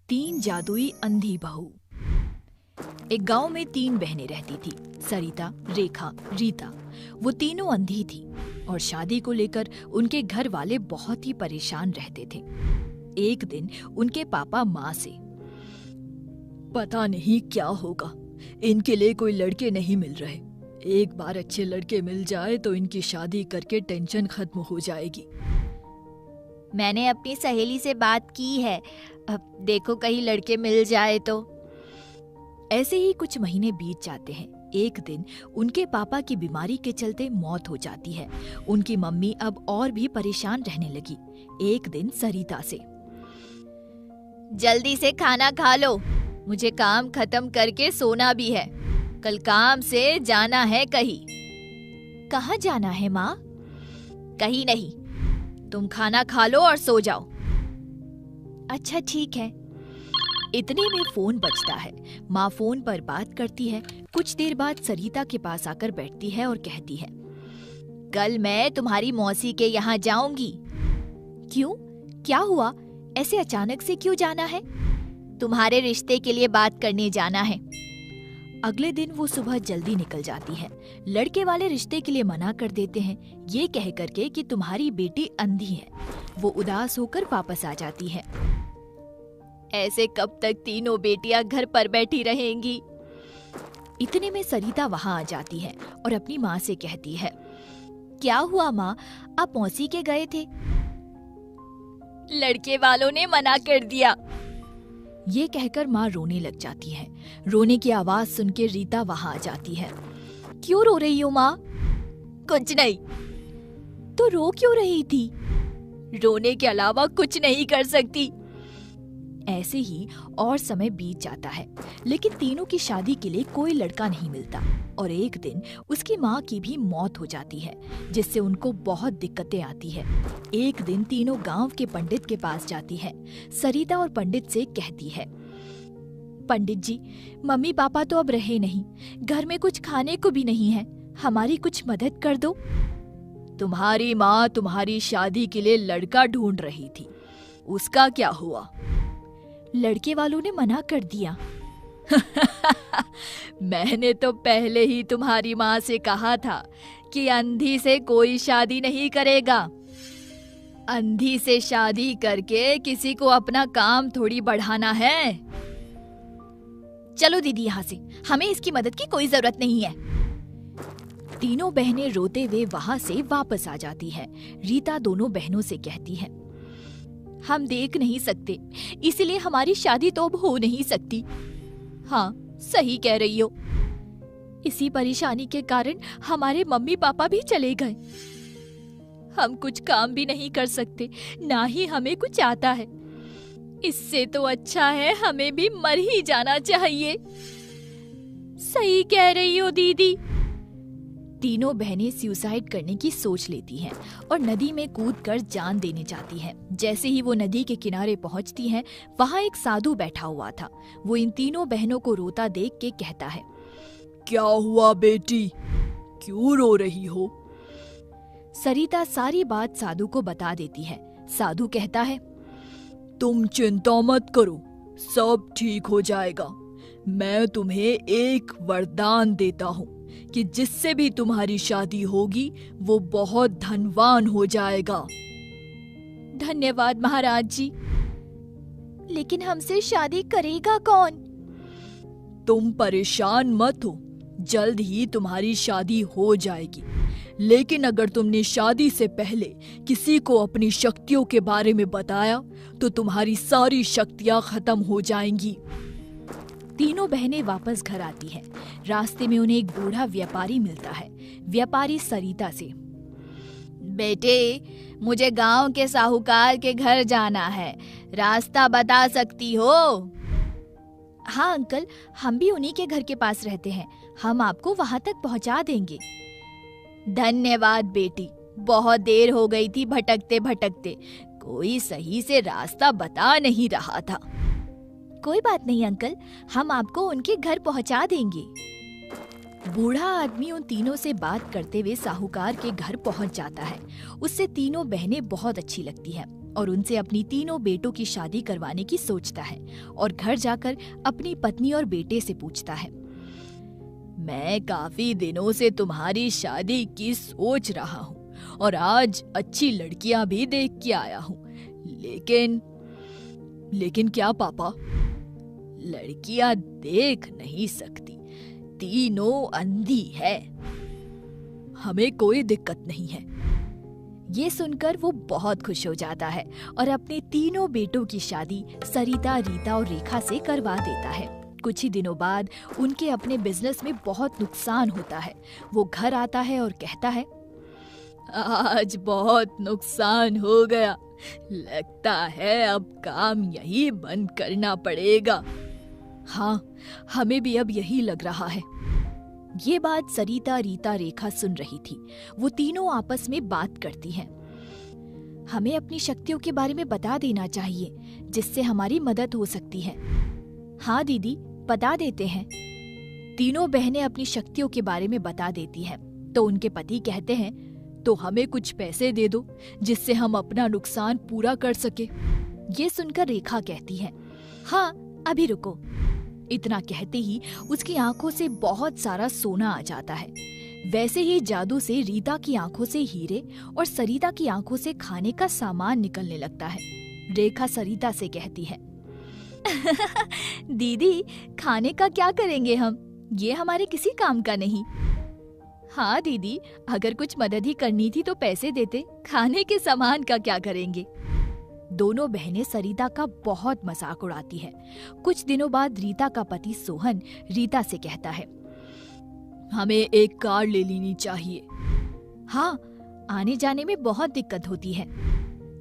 तीन जादुई अंधी बहू। एक गांव में तीन बहनें रहती थी, सरिता, रेखा, रीता। वो तीनों अंधी थी और शादी को लेकर उनके घर वाले बहुत ही परेशान रहते थे। एक दिन उनके पापा माँ से, पता नहीं क्या होगा, इनके लिए कोई लड़के नहीं मिल रहे। एक बार अच्छे लड़के मिल जाए तो इनकी शादी करके टेंशन खत्म हो जाएगी। मैंने अपनी सहेली से बात की है, अब देखो कहीं लड़के मिल जाए तो। ऐसे ही कुछ महीने बीत जाते हैं। एक दिन उनके पापा की बीमारी के चलते मौत हो जाती है। उनकी मम्मी अब और भी परेशान रहने लगी। एक दिन सरिता से, जल्दी से खाना खा लो, मुझे काम खत्म करके सोना भी है। कल काम से जाना है कहीं। कहाँ जाना है माँ? कहीं नहीं, तुम खाना खा लो और सो जाओ। अच्छा ठीक है। इतने में फोन बजता है। माँ फोन पर बात करती है। कुछ देर बाद सरिता के पास आकर बैठती है और कहती है, कल मैं तुम्हारी मौसी के यहाँ जाऊंगी। क्यों, क्या हुआ? ऐसे अचानक से क्यों जाना है? तुम्हारे रिश्ते के लिए बात करने जाना है। अगले दिन वो सुबह जल्दी निकल जाती है। लड़के वाले रिश्ते के लिए मना कर देते हैं, ये कह करके कि तुम्हारी बेटी अंधी है। वो उदास होकर वापस आ जाती है। ऐसे कब तक तीनों बेटियां घर पर बैठी रहेंगी? इतने में सरिता वहाँ आ जाती है और अपनी माँ से कहती है, क्या हुआ माँ, आप मौसी के गए थे? लड़के वालों ने मना कर दिया। ये कहकर माँ रोने लग जाती है। रोने की आवाज सुन के रीता वहाँ आ जाती है। क्यों रो रही हो माँ? कुछ नहीं। तो रो क्यों रही थी? रोने के अलावा कुछ नहीं कर सकती। ऐसे ही और समय बीत जाता है, लेकिन तीनों की शादी के लिए कोई लड़का नहीं मिलता। और एक दिन उसकी माँ की भी मौत हो जाती है, जिससे उनको बहुत दिक्कतें आती है। एक दिन तीनों गांव के पंडित के पास जाती है। सरिता और पंडित से कहती है, पंडित जी, मम्मी पापा तो अब रहे नहीं, घर में कुछ खाने को भी नहीं है, हमारी कुछ मदद कर दो। तुम्हारी माँ तुम्हारी शादी के लिए लड़का ढूंढ रही थी, उसका क्या हुआ? लड़के वालों ने मना कर दिया। मैंने तो पहले ही तुम्हारी माँ से कहा था कि अंधी से कोई शादी नहीं करेगा। अंधी से शादी करके किसी को अपना काम थोड़ी बढ़ाना है। चलो दीदी यहाँ से, हमें इसकी मदद की कोई जरूरत नहीं है। तीनों बहनें रोते हुए वहाँ से वापस आ जाती है। रीता दोनों बहनों से कहती है, हम देख नहीं सकते, इसलिए हमारी शादी तो अब हो नहीं सकती। हाँ, सही कह रही हो। इसी परेशानी के कारण हमारे मम्मी पापा भी चले गए। हम कुछ काम भी नहीं कर सकते, ना ही हमें कुछ आता है। इससे तो अच्छा है हमें भी मर ही जाना चाहिए। सही कह रही हो दीदी। तीनों बहनें सुसाइड करने की सोच लेती हैं और नदी में कूदकर जान देने जाती हैं। जैसे ही वो नदी के किनारे पहुंचती हैं, वहां एक साधु बैठा हुआ था। वो इन तीनों बहनों को रोता देख के कहता है, क्या हुआ बेटी, क्यों रो रही हो? सरिता सारी बात साधु को बता देती है। साधु कहता है, तुम चिंता मत करो, सब ठीक हो जाएगा। मैं तुम्हें एक वरदान देता हूँ कि जिससे भी तुम्हारी शादी होगी वो बहुत धनवान हो जाएगा। धन्यवाद महाराज जी। लेकिन हमसे शादी करेगा कौन? तुम परेशान मत हो, जल्द ही तुम्हारी शादी हो जाएगी। लेकिन अगर तुमने शादी से पहले किसी को अपनी शक्तियों के बारे में बताया तो तुम्हारी सारी शक्तियां खत्म हो जाएंगी। तीनों बहनें वापस घर आती हैं। रास्ते में उन्हें एक बूढ़ा व्यापारी मिलता है। व्यापारी सरिता से, बेटे, मुझे गांव के साहूकार के घर जाना है, रास्ता बता सकती हो? हाँ अंकल, हम भी उन्हीं के घर के पास रहते हैं, हम आपको वहाँ तक पहुँचा देंगे। धन्यवाद बेटी, बहुत देर हो गई थी भटकते भटकते, कोई सही से रास्ता बता नहीं रहा था। कोई बात नहीं अंकल, हम आपको उनके घर पहुँचा देंगे। बूढ़ा आदमी उन तीनों से बात करते हुए साहूकार के घर पहुँच जाता है। उससे तीनों बहनें बहुत अच्छी लगती हैं और उनसे अपनी तीनों बेटों की शादी करवाने की सोचता है और घर जाकर अपनी पत्नी और बेटे से पूछता है, मैं काफी दिनों से तुम्हारी शादी की सोच रहा हूँ और आज अच्छी लड़कियां भी देख के आया हूँ, लेकिन क्या पापा? लड़कियां देख नहीं सकती, तीनों अंधी है। हमें कोई दिक्कत नहीं है। ये सुनकर वो बहुत खुश हो जाता है और अपने तीनों बेटों की शादी सरिता, रीता और रेखा से करवा देता है। कुछ ही दिनों बाद उनके अपने बिजनेस में बहुत नुकसान होता है। वो घर आता है और कहता है, आज बहुत नुकसान हो गया, लगता है अब काम यही बंद करना पड़ेगा। हाँ, हमें भी अब यही लग रहा है। ये बात सरिता, रीता, रेखा सुन रही थी। वो तीनों आपस में बात करती हैं। हमें अपनी शक्तियों के बारे में बता देना चाहिए, जिससे हमारी मदद हो सकती है। हाँ दीदी, बता देते हैं। तीनों बहनें अपनी शक्तियों के बारे में बता देती हैं। तो उनके पति कहते हैं, तो हमें कुछ पैसे दे दो जिससे हम अपना नुकसान पूरा कर सके। ये सुनकर रेखा कहती है, हाँ अभी रुको। इतना कहते ही उसकी आंखों से बहुत सारा सोना आ जाता है। वैसे ही जादू से रीता की आंखों से हीरे और सरिता की आंखों से खाने का सामान निकलने लगता है। रेखा सरिता से कहती है, दीदी, खाने का क्या करेंगे हम? ये हमारे किसी काम का नहीं। हाँ दीदी, अगर कुछ मदद ही करनी थी तो पैसे देते, खाने के सामान का क्या करेंगे? दोनों बहनें सरिता का बहुत मजाक उड़ाती हैं। कुछ दिनों बाद रीता का पति सोहन रीता से कहता है, हमें एक कार ले लेनी चाहिए। हाँ, आने जाने में बहुत दिक्कत होती है।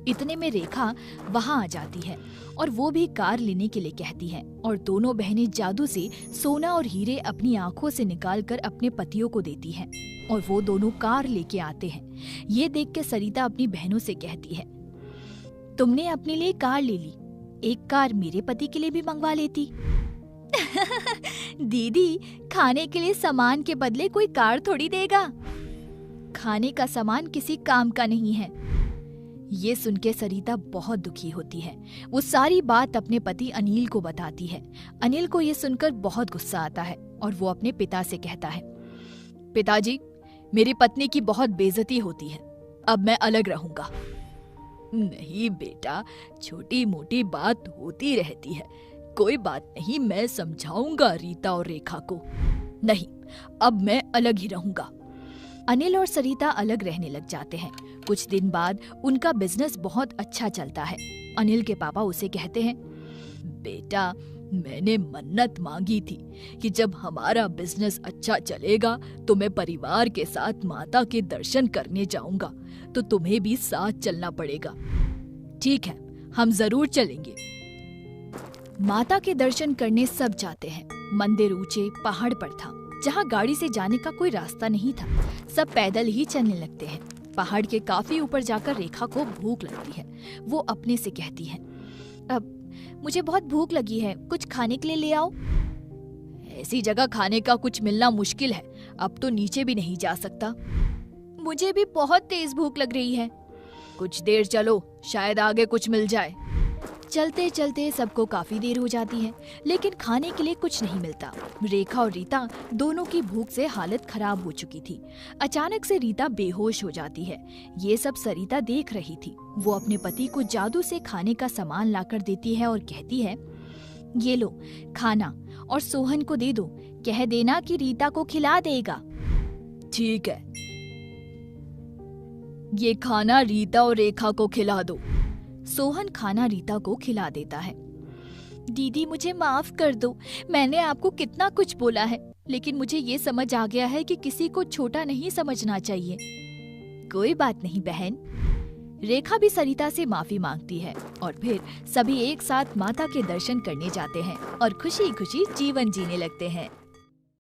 इतने में रेखा वहां आ जाती है और वो भी कार लेने के लिए कहती है और दोनों बहनें जादू से सोना और हीरे अपनी आंखों से निकालकर अपने पतियों को देती हैं और वो दोनों कार लेके आते हैं। ये देख के सरिता अपनी बहनों से कहती है, तुमने अपने लिए कार ले ली, एक कार मेरे पति के लिए भी मंगवा लेती। दीदी, खाने के लिए सामान के बदले कोई कार थोड़ी देगा। खाने का सामान किसी काम का नहीं है। ये सुन के सरिता बहुत दुखी होती है। वो सारी बात अपने पति अनिल को बताती है। अनिल को ये सुनकर बहुत गुस्सा आता है और वो अपने पिता से कहता है, पिताजी, मेरी पत्नी की बहुत बेइज्जती होती है, अब मैं अलग रहूंगा। नहीं बेटा, छोटी मोटी बात होती रहती है, कोई बात नहीं, मैं समझाऊंगा रीता और रेखा को। नहीं, अब मैं अलग ही रहूंगा। अनिल और सरिता अलग रहने लग जाते हैं। कुछ दिन बाद उनका बिजनेस बहुत अच्छा चलता है। अनिल के पापा उसे कहते हैं, बेटा, मैंने मन्नत मांगी थी कि जब हमारा बिजनेस अच्छा चलेगा तो मैं परिवार के साथ माता के दर्शन करने जाऊंगा, तो तुम्हें भी साथ चलना पड़ेगा। ठीक है, हम जरूर चलेंगे। माता के दर्शन करने सब जाते हैं। मंदिर ऊंचे पहाड़ पर था, जहाँ गाड़ी से जाने का कोई रास्ता नहीं था। सब पैदल ही चलने लगते हैं। पहाड़ के काफी ऊपर जाकर रेखा को भूख लगती है। वो अपने से कहती है, अब मुझे बहुत भूख लगी है, कुछ खाने के लिए ले आओ। ऐसी जगह खाने का कुछ मिलना मुश्किल है, अब तो नीचे भी नहीं जा सकता। मुझे भी बहुत तेज भूख लग रही है। कुछ देर चलो, शायद आगे कुछ मिल जाए। चलते चलते सबको काफी देर हो जाती है, लेकिन खाने के लिए कुछ नहीं मिलता। रेखा और रीता दोनों की भूख से हालत खराब हो चुकी थी। अचानक से रीता बेहोश हो जाती है। ये सब सरिता देख रही थी। वो अपने पति को जादू से खाने का सामान लाकर देती है और कहती है, ये लो खाना, और सोहन को दे दो, कह देना कि रीता को खिला देगा। ठीक है, ये खाना रीता और रेखा को खिला दो। सोहन खाना रीता को खिला देता है। दीदी, मुझे माफ कर दो, मैंने आपको कितना कुछ बोला है, लेकिन मुझे ये समझ आ गया है कि किसी को छोटा नहीं समझना चाहिए। कोई बात नहीं बहन। रेखा भी सरिता से माफी मांगती है और फिर सभी एक साथ माता के दर्शन करने जाते हैं और खुशी खुशी जीवन जीने लगते हैं।